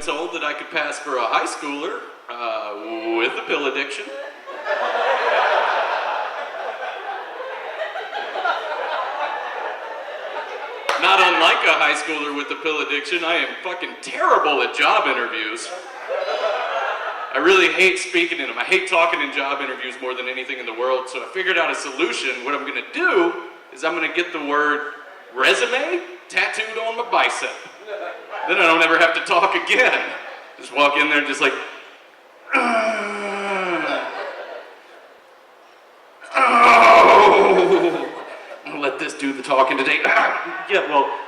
told that I could pass for a high schooler with a pill addiction. Not unlike a high schooler with a pill addiction, I am fucking terrible at job interviews. I really hate speaking in them. I hate talking in job interviews more than anything in the world, so I figured out a solution. What I'm gonna do is I'm gonna get the word resume tattooed on my bicep. Then I don't ever have to talk again. Just walk in there and just like, I'll let this do the talking today. Yeah, well,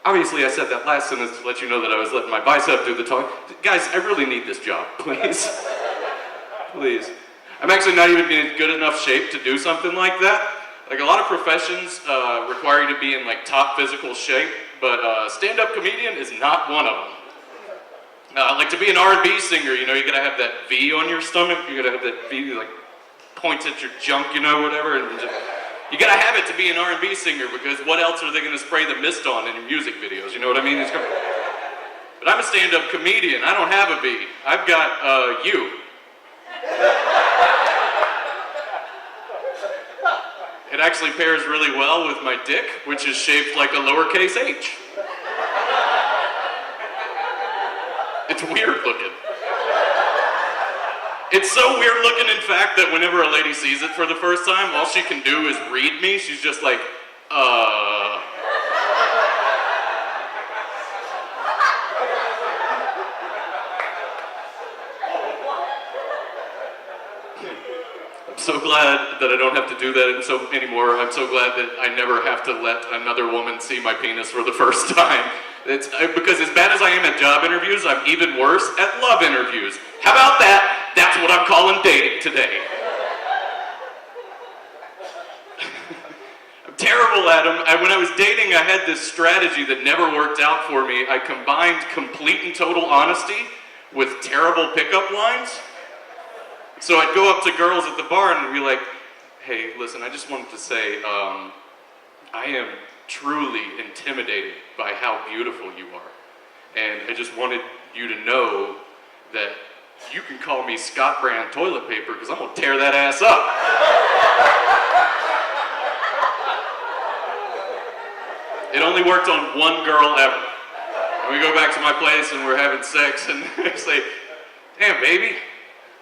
obviously I said that last sentence to let you know that I was letting my bicep do the talking. Guys, I really need this job, please. Please. I'm actually not even in good enough shape to do something like that. Like a lot of professions require you to be in like top physical shape, but stand-up comedian is not one of them. Like to be an R&B singer, you know, you gotta have that V on your stomach, you gotta have that V like points at your junk, you know, whatever, and just, you gotta have it to be an R&B singer because what else are they gonna spray the mist on in your music videos, you know what I mean? But I'm a stand-up comedian, I don't have a V, I've got you. It actually pairs really well with my dick, which is shaped like a lowercase h. It's weird looking. It's so weird looking, in fact, that whenever a lady sees it for the first time, all she can do is read me. She's just like, I'm so glad that I don't have to do that anymore. I'm so glad that I never have to let another woman see my penis for the first time. It's because as bad as I am at job interviews, I'm even worse at love interviews. How about that? That's what I'm calling dating today. I'm terrible at them. When I was dating, I had this strategy that never worked out for me. I combined complete and total honesty with terrible pickup lines. So I'd go up to girls at the bar and be like, hey, listen, I just wanted to say, I am truly intimidated by how beautiful you are. And I just wanted you to know that you can call me Scott brand toilet paper because I'm gonna tear that ass up. It only worked on one girl ever. And we go back to my place and we're having sex and I say, damn baby,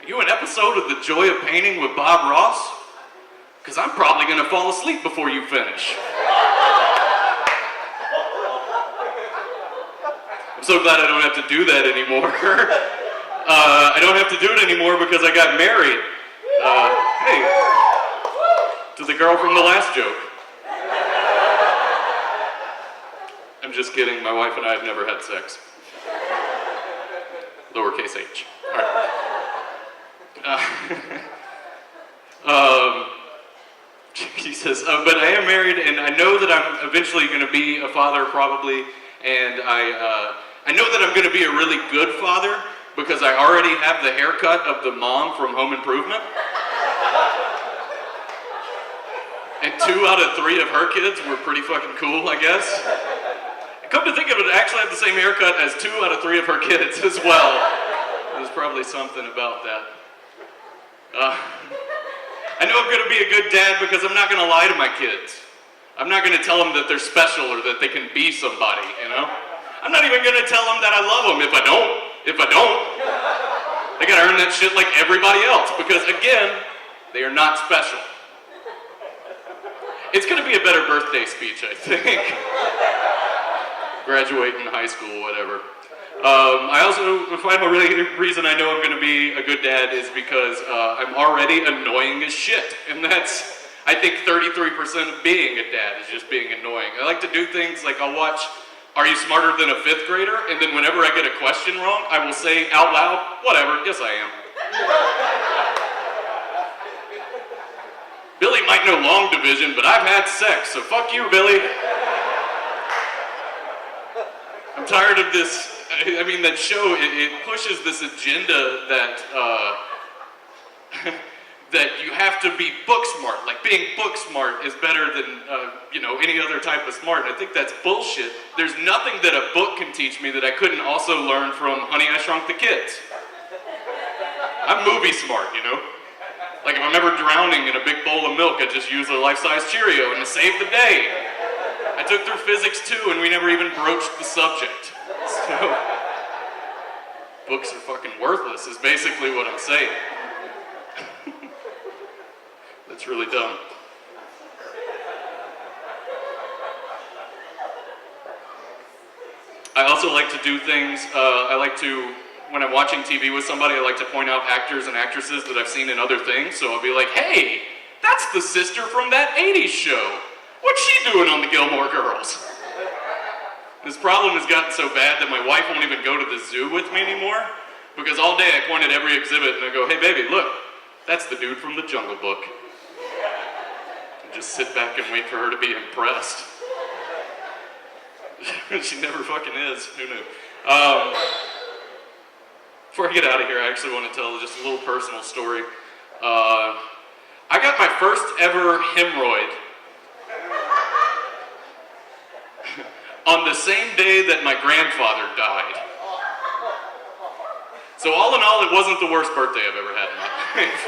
are you an episode of The Joy of Painting with Bob Ross? Because I'm probably gonna fall asleep before you finish. I'm so glad I don't have to do that anymore. I don't have to do it anymore because I got married. Hey, to the girl from the last joke. I'm just kidding, my wife and I have never had sex. Lowercase h. All right. He says, but I am married and I know that I'm eventually going to be a father probably, and I know that I'm going to be a really good father because I already have the haircut of the mom from Home Improvement. And 2 out of 3 of her kids were pretty fucking cool, I guess. Come to think of it, I actually have the same haircut as 2 out of 3 of her kids as well. There's probably something about that. I know I'm going to be a good dad because I'm not going to lie to my kids. I'm not going to tell them that they're special or that they can be somebody, you know? I'm not even going to tell them that I love them if I don't. They got to earn that shit like everybody else because, again, they are not special. It's going to be a better birthday speech, I think. Graduating high school, whatever. The final reason I know I'm going to be a good dad is because I'm already annoying as shit. And that's, I think, 33% of being a dad is just being annoying. I like to do things like I'll watch Are You Smarter Than a Fifth Grader? And then whenever I get a question wrong, I will say out loud, whatever, yes I am. Billy might know long division, but I've had sex, so fuck you, Billy. I'm tired of this. I mean, that show, it pushes this agenda that that you have to be book smart. Like being book smart is better than any other type of smart. And I think that's bullshit. There's nothing that a book can teach me that I couldn't also learn from Honey, I Shrunk the Kids. I'm movie smart, Like if I'm ever drowning in a big bowl of milk, I just use a life-size Cheerio and it saved the day. I took through physics too, and we never even broached the subject. So, books are fucking worthless is basically what I'm saying. That's really dumb. I also like to do things, when I'm watching TV with somebody, I like to point out actors and actresses that I've seen in other things, so I'll be like, hey, that's the sister from that 80s show. What's she doing on the Gilmore Girls? This problem has gotten so bad that my wife won't even go to the zoo with me anymore, because all day I point at every exhibit and I go, hey baby, look, that's the dude from the Jungle Book. And just sit back and wait for her to be impressed. She never fucking is, who knew? Before I get out of here, I actually want to tell just a little personal story. I got my first ever hemorrhoid on the same day that my grandfather died. So all in all, it wasn't the worst birthday I've ever had in my life.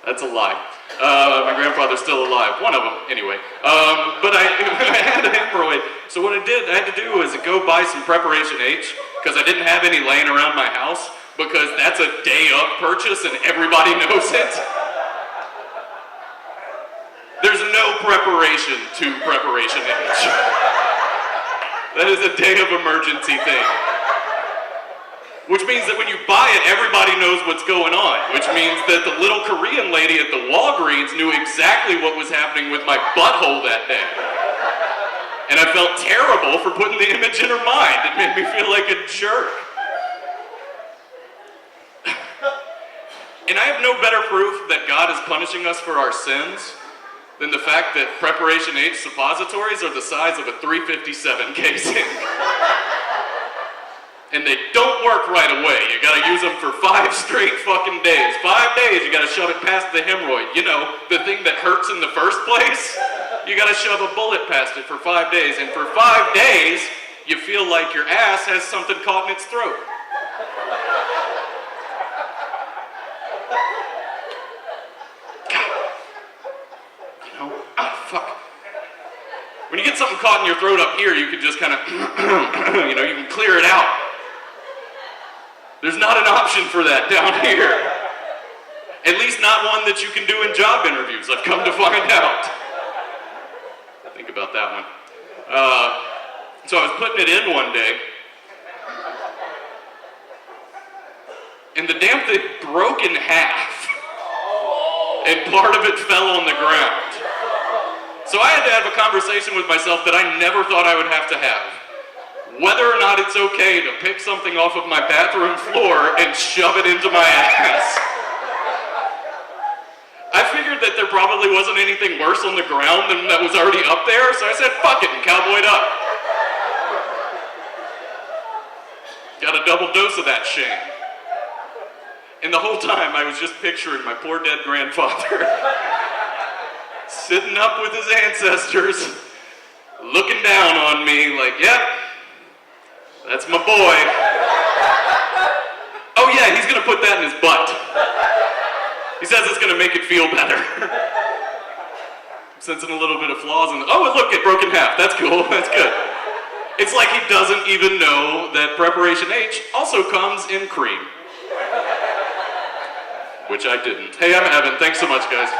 That's a lie. My grandfather's still alive. One of them, anyway. But I had a hemorrhoid. So what I had to do was go buy some Preparation H, because I didn't have any laying around my house, because that's a day of purchase and everybody knows it. There's no preparation to Preparation H. That is a day of emergency thing. Which means that when you buy it, everybody knows what's going on. Which means that the little Korean lady at the Walgreens knew exactly what was happening with my butthole that day. And I felt terrible for putting the image in her mind. It made me feel like a jerk. And I have no better proof that God is punishing us for our sins than the fact that Preparation H suppositories are the size of a .357 casing. And they don't work right away. You gotta use them for 5 straight fucking days. 5 days, you gotta shove it past the hemorrhoid. The thing that hurts in the first place? You gotta shove a bullet past it for 5 days. And for 5 days, you feel like your ass has something caught in its throat. Fuck. When you get something caught in your throat up here, you can just kind of, you can clear it out. There's not an option for that down here. At least not one that you can do in job interviews, I've come to find out. Think about that one. So I was putting it in one day, and the damn thing broke in half, and part of it fell on the ground. So I had to have a conversation with myself that I never thought I would have to have. Whether or not it's okay to pick something off of my bathroom floor and shove it into my ass. I figured that there probably wasn't anything worse on the ground than that was already up there, so I said, fuck it, and cowboyed up. Got a double dose of that shame. And the whole time I was just picturing my poor dead grandfather sitting up with his ancestors, looking down on me like, yep, that's my boy. Oh yeah, he's gonna put that in his butt. He says it's gonna make it feel better. I'm sensing a little bit of flaws in oh, look, it broke in half. That's cool, that's good. It's like he doesn't even know that Preparation H also comes in cream. Which I didn't. Hey, I'm Evan. Thanks so much, guys.